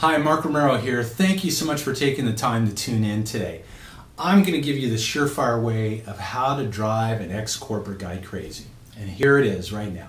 Hi, Mark Romero here. Thank you so much for taking the time to tune in today. I'm going to give you the surefire way of how to drive an ex-corporate guy crazy. And here it is right now.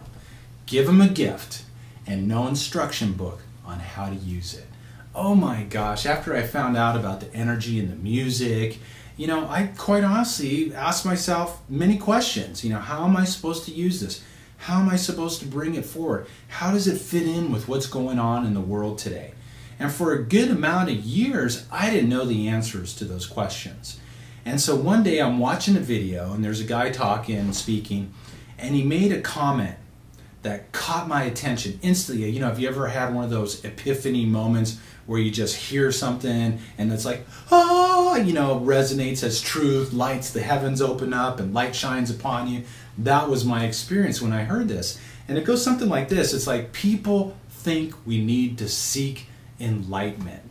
Give him a gift and no instruction book on how to use it. Oh my gosh, after I found out about the energy and the music, I quite honestly asked myself many questions. How am I supposed to use this? How am I supposed to bring it forward? How does it fit in with what's going on in the world today? And for a good amount of years, I didn't know the answers to those questions. And so one day I'm watching a video and there's a guy talking and speaking, and he made a comment that caught my attention instantly. Have you ever had one of those epiphany moments where you just hear something and it's like, resonates as truth, lights, the heavens open up and light shines upon you? That was my experience when I heard this. And it goes something like this. It's like, people think we need to seek enlightenment.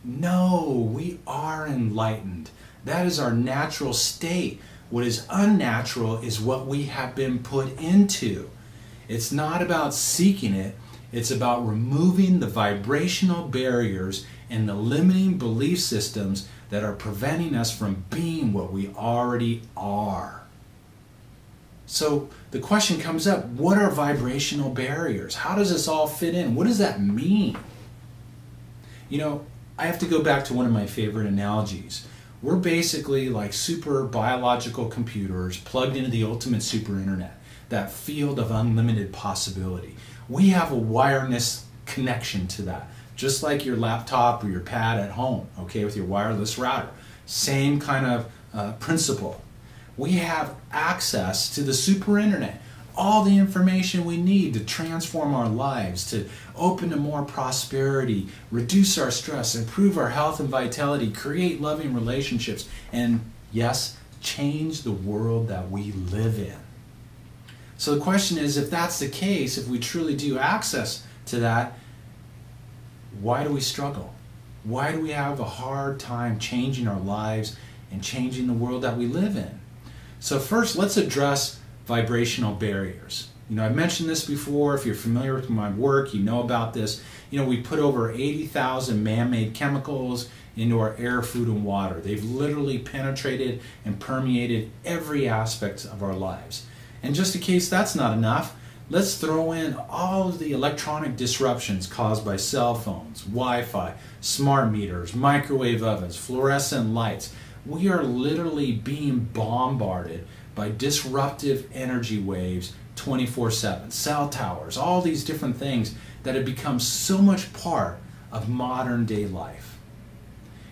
No, we are enlightened. That is our natural state. What is unnatural is what we have been put into. It's not about seeking it. It's about removing the vibrational barriers and the limiting belief systems that are preventing us from being what we already are. So the question comes up, what are vibrational barriers? How does this all fit in? What does that mean? I have to go back to one of my favorite analogies. We're basically like super biological computers plugged into the ultimate super internet, that field of unlimited possibility. We have a wireless connection to that, just like your laptop or your pad at home, okay, with your wireless router. Same kind of principle. We have access to the super internet, all the information we need to transform our lives, to open to more prosperity, reduce our stress, improve our health and vitality, create loving relationships, and yes, change the world that we live in. So the question is, if that's the case, if we truly do access to that, why do we struggle? Why do we have a hard time changing our lives and changing the world that we live in? So first, let's address vibrational barriers. I've mentioned this before. If you're familiar with my work, you know about this. We put over 80,000 man-made chemicals into our air, food, and water. They've literally penetrated and permeated every aspect of our lives. And just in case that's not enough, let's throw in all of the electronic disruptions caused by cell phones, Wi-Fi, smart meters, microwave ovens, fluorescent lights. We are literally being bombarded by disruptive energy waves 24/7, cell towers, all these different things that have become so much part of modern day life.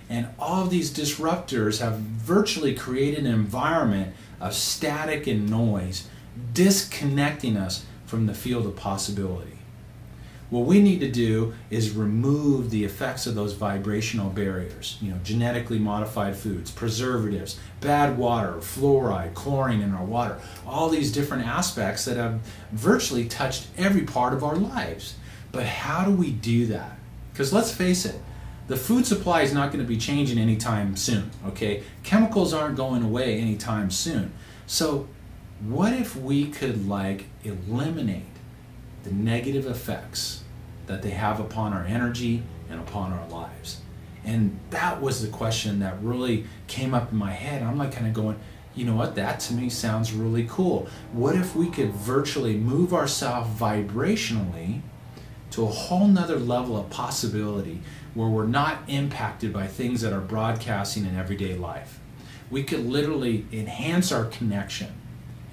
And all of these disruptors have virtually created an environment of static and noise, disconnecting us from the field of possibility. What we need to do is remove the effects of those vibrational barriers, genetically modified foods, preservatives, bad water, fluoride, chlorine in our water, all these different aspects that have virtually touched every part of our lives. But how do we do that? Because let's face it, the food supply is not going to be changing anytime soon, okay? Chemicals aren't going away anytime soon. So what if we could eliminate the negative effects that they have upon our energy and upon our lives? And that was the question that really came up in my head. I'm kind of going, that to me sounds really cool. What if we could virtually move ourselves vibrationally to a whole nother level of possibility where we're not impacted by things that are broadcasting in everyday life? We could literally enhance our connection.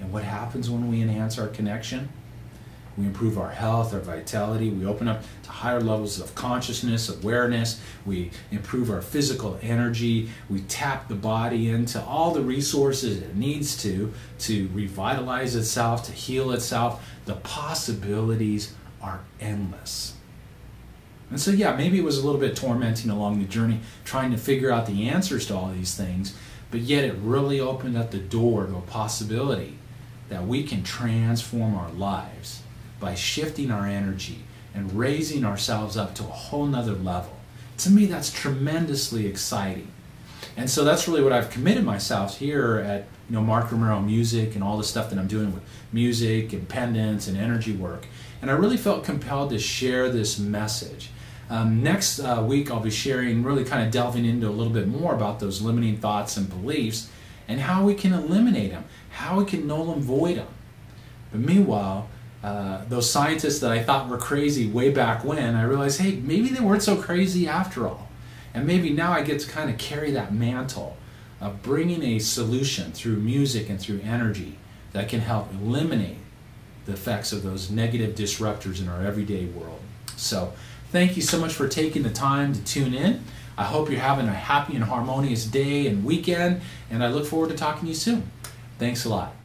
And what happens when we enhance our connection? We improve our health, our vitality. We open up to higher levels of consciousness, awareness. We improve our physical energy. We tap the body into all the resources it needs to revitalize itself, to heal itself. The possibilities are endless. And so, maybe it was a little bit tormenting along the journey, trying to figure out the answers to all these things, but yet it really opened up the door to a possibility that we can transform our lives by shifting our energy and raising ourselves up to a whole nother level. To me, that's tremendously exciting. And so that's really what I've committed myself here at Mark Romero Music and all the stuff that I'm doing with music and pendants and energy work. And I really felt compelled to share this message. Next week I'll be sharing, really kind of delving into a little bit more about those limiting thoughts and beliefs and how we can eliminate them, how we can null and void them. But meanwhile, those scientists that I thought were crazy way back when, I realized, hey, maybe they weren't so crazy after all. And maybe now I get to kind of carry that mantle of bringing a solution through music and through energy that can help eliminate the effects of those negative disruptors in our everyday world. So thank you so much for taking the time to tune in. I hope you're having a happy and harmonious day and weekend, and I look forward to talking to you soon. Thanks a lot.